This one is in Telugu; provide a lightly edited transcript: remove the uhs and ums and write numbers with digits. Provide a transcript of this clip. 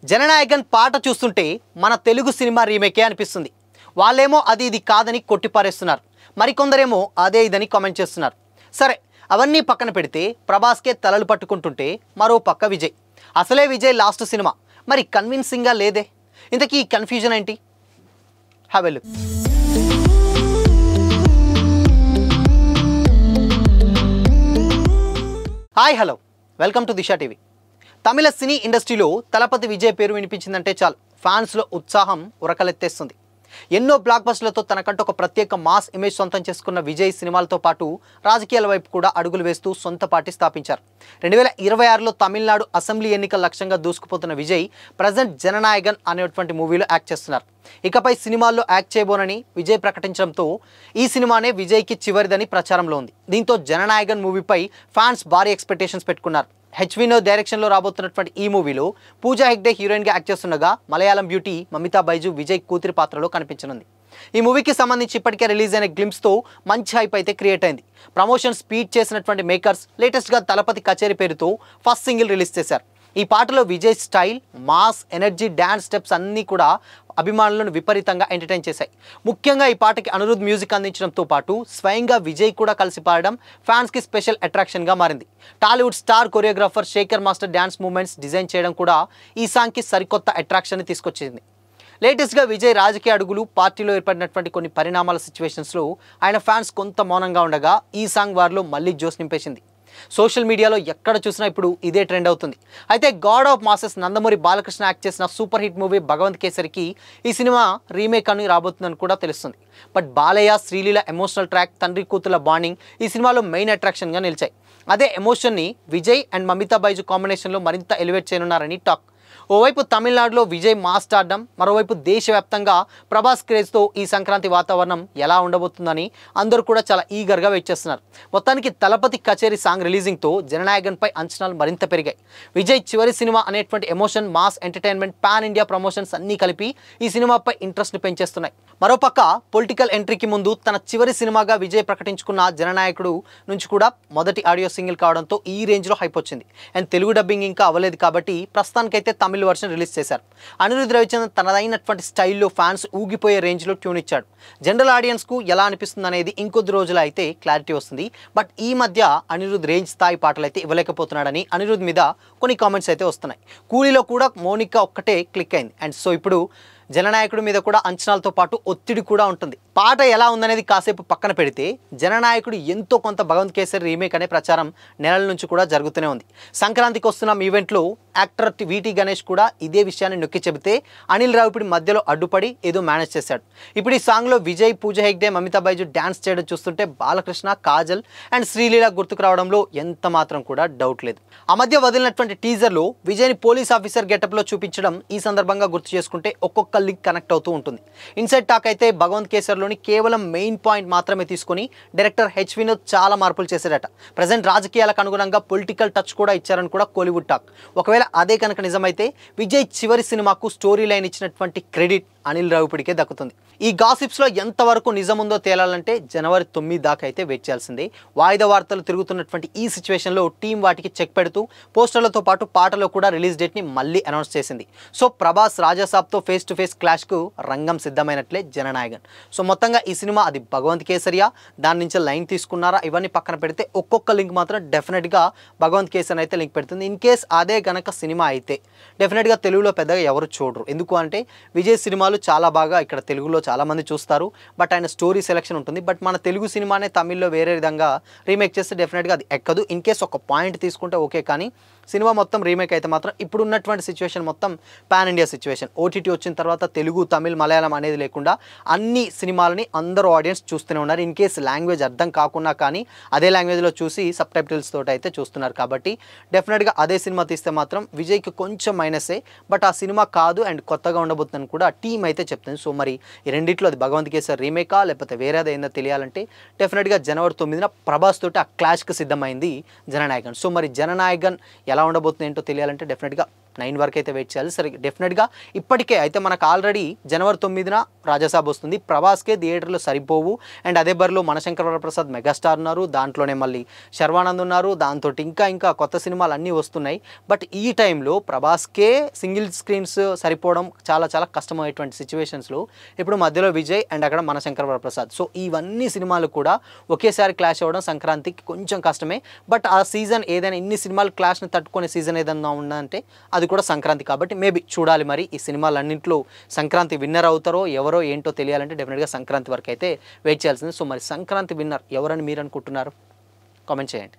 జననాయకన్ పాట చూస్తుంటే మన తెలుగు సినిమా రీమేకే అనిపిస్తుంది. వాళ్ళేమో అది ఇది కాదని కొట్టిపారేస్తున్నారు, మరికొందరేమో అదే ఇదని కామెంట్ చేస్తున్నారు. సరే, అవన్నీ పక్కన పెడితే ప్రభాస్కే తలలు పట్టుకుంటుంటే మరో పక్క విజయ్. అసలే విజయ్ లాస్ట్ సినిమా, మరి కన్విన్సింగ్గా లేదే. ఇంతకీ కన్ఫ్యూజన్ ఏంటి? Have a look. Hi, hello, welcome to Disha TV. Tamil cine ఇండస్ట్రీలో తలపతి విజయ్ పేరు వినిపించిందంటే చాలు ఫ్యాన్స్లో ఉత్సాహం ఉరకలెత్తేస్తుంది. ఎన్నో బ్లాక్ బస్టర్లతో తనకంటూ ఒక ప్రత్యేక మాస్ ఇమేజ్ సొంతం చేసుకున్న విజయ్ సినిమాలతో పాటు రాజకీయాల వైపు కూడా అడుగులు వేస్తూ సొంత పార్టీ స్థాపించారు. 2026లో తమిళనాడు అసెంబ్లీ ఎన్నికల లక్ష్యంగా దూసుకుపోతున్న విజయ్ ప్రజెంట్ జననాయకన్ అనేటువంటి మూవీలో యాక్ట్ చేస్తున్నారు. ఇకపై సినిమాల్లో యాక్ట్ చేయబోనని విజయ్ ప్రకటించడంతో ఈ సినిమానే విజయ్కి చివరిదని ప్రచారంలో ఉంది. దీంతో జననాయకన్ మూవీపై ఫ్యాన్స్ భారీ ఎక్స్పెక్టేషన్స్ పెట్టుకున్నారు. హెచ్వినో డైరెక్షన్లో రాబోతున్నటువంటి ఈ మూవీలో పూజా హెగ్డే హీరోయిన్గా యాక్ట్ చేస్తుండగా మలయాళం బ్యూటీ మమితా బైజు విజయ్ కూతురి పాత్రలో కనిపించనుంది. ఈ మూవీకి సంబంధించి ఇప్పటికే రిలీజ్ అయిన గ్లింప్స్తో మంచి హైప్ అయితే క్రియేట్ అయింది. ప్రమోషన్ స్పీడ్ చేసినటువంటి మేకర్స్ లేటెస్ట్గా తలపతి కచేరీ పేరుతో ఫస్ట్ సింగిల్ రిలీజ్ చేశారు. ఈ పాటలో Vijay style, mass, energy, dance steps అన్నీ కూడా అభిమానులను విపరీతంగా ఎంటర్టైన్ చేశాయి. ముఖ్యంగా ఈ పాటకి అనిరుద్ మ్యూజిక్ అందించడంతో పాటు స్వయంగా విజయ్ కూడా కలిసి పాడడం ఫ్యాన్స్కి స్పెషల్ అట్రాక్షన్గా మారింది. Tollywood star choreographer Shekhar master dance moments design చేయడం కూడా ఈ సాంగ్కి సరికొత్త అట్రాక్షన్ని తీసుకొచ్చింది. లేటెస్ట్గా విజయ్ రాజకీయ అడుగులు, పార్టీలో ఏర్పడినటువంటి కొన్ని పరిణామాల సిచ్యువేషన్స్లో ఆయన ఫ్యాన్స్ కొంత మౌనంగా ఉండగా ఈ సాంగ్ వారిలో మళ్ళీ జోష్ నింపేసింది. సోషల్ మీడియాలో ఎక్కడ చూసినా ఇప్పుడు ఇదే ట్రెండ్ అవుతుంది. అయితే God of masses Nandamuri Balakrishna act చేసిన సూపర్ హిట్ మూవీ భగవంత్ కేసరికి ఈ సినిమా రీమేక్ అని రాబోతుందని కూడా తెలుస్తుంది. But Balayya, Sreeleela emotional track, తండ్రి కూతుల బాండింగ్ ఈ సినిమాలో మెయిన్ అట్రాక్షన్గా నిలిచాయి. అదే ఎమోషన్ని విజయ్ అండ్ మమితా బైజు కాంబినేషన్లో మరింత ఎలివేట్ చేయనున్నారని టాక్. ఓవైపు తమిళనాడులో విజయ్ మాస్ స్టార్డమ్, మరోవైపు దేశవ్యాప్తంగా ప్రభాస్ క్రేజ్తో ఈ సంక్రాంతి వాతావరణం ఎలా ఉండబోతుందని అందరూ కూడా చాలా ఈగర్గా వెయిట్ చేస్తున్నారు. మొత్తానికి తలపతి కచేరీ సాంగ్ రిలీజింగ్తో జననాయకన్పై అంచనాలు మరింత పెరిగాయి. విజయ్ చివరి సినిమా అనేటువంటి emotion, mass, entertainment, pan India promotions అన్నీ కలిపి ఈ సినిమాపై ఇంట్రెస్ట్ని పెంచేస్తున్నాయి. మరోపక్క పొలిటికల్ ఎంట్రీకి ముందు తన చివరి సినిమాగా విజయ్ ప్రకటించుకున్న జననాయకుడు నుంచి కూడా మొదటి ఆడియో సింగిల్ కావడంతో ఈ రేంజ్లో హైప్ వచ్చింది. అండ్ తెలుగు డబ్బింగ్ ఇంకా అవ్వలేదు కాబట్టి ప్రస్తుతానికైతే తమిళ వర్షన్ రిలీజ్ చేశారు. అనిరుద్ రవిచంద్రన్ తనదైనటువంటి స్టైల్లో ఫ్యాన్స్ ఊగిపోయే రేంజ్లో ట్యూన్ ఇచ్చాడు. జనరల్ ఆడియన్స్కు ఎలా అనిపిస్తుంది అనేది ఇంకొద్ది రోజులు అయితే క్లారిటీ వస్తుంది. బట్ ఈ మధ్య అనిరుద్ రేంజ్ స్థాయి పాటలు అయితే ఇవ్వలేకపోతున్నాడని అనిరుద్ మీద కొన్ని కామెంట్స్ అయితే వస్తున్నాయి. కూలీలో కూడా మౌనిక ఒక్కటే క్లిక్ అయింది. అండ్ సో ఇప్పుడు జననాయకుడి మీద కూడా అంచనాలతో పాటు ఒత్తిడి కూడా ఉంటుంది. పాట ఎలా ఉందనేది కాసేపు పక్కన పెడితే జననాయకుడు ఎంతో కొంత భగవంత్ కేసరి రీమేక్ అనే ప్రచారం నెలల నుంచి కూడా జరుగుతూనే ఉంది. సంక్రాంతికి వస్తున్న ఈవెంట్లో యాక్టర్ వీటీ గణేష్ కూడా ఇదే విషయాన్ని నొక్కి చెబితే అనిల్ రావిపూడి మధ్యలో అడ్డుపడి ఏదో మేనేజ్ చేశాడు. ఇప్పుడు ఈ సాంగ్లో విజయ్, పూజా హెగ్డే, మమితా బైజు డ్యాన్స్ చేయడం చూస్తుంటే బాలకృష్ణ, కాజల్ అండ్ శ్రీలీల గుర్తుకు రావడంలో ఎంత మాత్రం కూడా డౌట్ లేదు. ఆ మధ్య వదిలినటువంటి టీజర్లో విజయ్ని పోలీస్ ఆఫీసర్ గెటప్లో చూపించడం ఈ సందర్భంగా గుర్తు చేసుకుంటే ఒక్కొక్క లింక్ కనెక్ట్ అవుతూ ఉంటుంది. ఇన్సైడ్ టాక్ అయితే భగవంత్ కేసర్లోని కేవలం మెయిన్ పాయింట్ మాత్రమే తీసుకొని డైరెక్టర్ హెచ్వినో చాలా మార్పులు చేశారట. ప్రజెంట్ రాజకీయాలకు అనుగుణంగా పొలిటికల్ టచ్ కూడా ఇచ్చారని కూడా కోలీవుడ్ టాక్. ఒకవేళ అదే కనుక నిజమైతే విజయ్ చివరి సినిమాకు స్టోరీ లైన్ ఇచ్చినటువంటి క్రెడిట్ అనిల్ రావిపూడికే దక్కుతుంది. ఈ గాసిప్స్లో ఎంతవరకు నిజముందో తేలాలంటే జనవరి 9 దాకా అయితే వెయిట్ చేయాల్సిందే. వాయిదా వార్తలు తిరుగుతున్నటువంటి ఈ సిచ్యువేషన్లో టీం వాటికి చెక్ పెడుతూ పోస్టర్లతో పాటు పాటలో కూడా రిలీజ్ డేట్ని మళ్ళీ అనౌన్స్ చేసింది. సో ప్రభాస్ రాజాసాబ్తో ఫేస్ టు ఫేస్ క్లాష్కు రంగం సిద్ధమైనట్లే జననాయకన్. సో మొత్తంగా ఈ సినిమా అది భగవంత్ కేసరియా, దాని నుంచి లైన్ తీసుకున్నారా, ఇవన్నీ పక్కన పెడితే ఒక్కొక్క లింక్ మాత్రం డెఫినెట్గా భగవంత్ కేసరి అయితే లింక్ పెడుతుంది. ఇన్ కేస్ అదే కనుక సినిమా అయితే డెఫినెట్గా తెలుగులో పెద్దగా ఎవరు చూడరు. ఎందుకు అంటే విజయ్ సినిమాలు చాలా బాగా ఇక్కడ తెలుగులో చాలామంది చూస్తారు. బట్ ఆయన స్టోరీ సెలెక్షన్ ఉంటుంది. బట్ మన తెలుగు సినిమానే తమిళ్లో వేరే విధంగా రీమేక్ చేస్తే డెఫినెట్గా అది ఎక్కదు. ఇన్ కేస్ ఒక పాయింట్ తీసుకుంటే ఓకే, కానీ సినిమా మొత్తం రీమేక్ అయితే మాత్రం ఇప్పుడు ఉన్నటువంటి సిచ్యువేషన్ మొత్తం పాన్ ఇండియా సిచ్యువేషన్. ఓటీటీ వచ్చిన తర్వాత తెలుగు, తమిళ్, మలయాళం అనేది లేకుండా అన్ని సినిమాలని అందరూ ఆడియన్స్ చూస్తూనే ఉన్నారు. ఇన్ కేస్ లాంగ్వేజ్ అర్థం కాకున్నా కానీ అదే లాంగ్వేజ్లో చూసి సబ్ టైటిల్స్ తోటి అయితే చూస్తున్నారు. కాబట్టి డెఫినెట్గా అదే సినిమా తీస్తే మాత్రం విజయ్కి కొంచెం మైనసే. బట్ ఆ సినిమా కాదు అండ్ కొత్తగా ఉండబోతుందని కూడా టీం అయితే చెప్తుంది. సో మరి ఈ రెండిట్లో అది భగవంత్ కేసరి రీమేకా లేకపోతే వేరేది ఏందో తెలియాలంటే డెఫినెట్గా జనవరి 9న ప్రభాస్ తోటి ఆ క్లాష్కి సిద్ధమైంది జననాయకన్. సో మరి జననాయకన్ ఎలా ఉండబోతుంది ఏంటో తెలియాలంటే డెఫినెట్గా 9 వరకు అయితే వెయిట్ చేయాలి. సరే డెఫినెట్గా ఇప్పటికే అయితే మనకు ఆల్రెడీ జనవరి 9న రాజాసాబ్ వస్తుంది. ప్రభాస్కే థియేటర్లో సరిపోవు. అండ్ అదే బరిలో మనశంకర్ వరప్రసాద్ మెగాస్టార్ ఉన్నారు, దాంట్లోనే మళ్ళీ శర్వానంద్ ఉన్నారు, దాంతో ఇంకా కొత్త సినిమాలు అన్నీ వస్తున్నాయి. బట్ ఈ టైంలో ప్రభాస్కే సింగిల్ స్క్రీన్స్ సరిపోవడం చాలా చాలా కష్టమయ్యేటువంటి సిచ్యువేషన్స్లో ఇప్పుడు మధ్యలో విజయ్ అండ్ అక్కడ మనశంకర్ వరప్రసాద్. సో ఇవన్నీ సినిమాలు కూడా ఒకేసారి క్లాష్ అవ్వడం సంక్రాంతికి కొంచెం కష్టమే. బట్ ఆ సీజన్ ఏదైనా ఇన్ని సినిమాలు క్లాష్ని తట్టుకునే సీజన్ ఏదైనా ఉందంటే అది కూడా సంక్రాంతి. కాబట్టి మేబీ చూడాలి మరి ఈ సినిమాలన్నింటిలో సంక్రాంతి విన్నర్ అవుతారో ఎవరో ఏంటో తెలియాలంటే డెఫినెట్గా సంక్రాంతి వరకు అయితే వెయిట్ చేయాల్సింది. సో మరి సంక్రాంతి విన్నర్ ఎవరని మీరు అనుకుంటున్నారు? కామెంట్ చేయండి.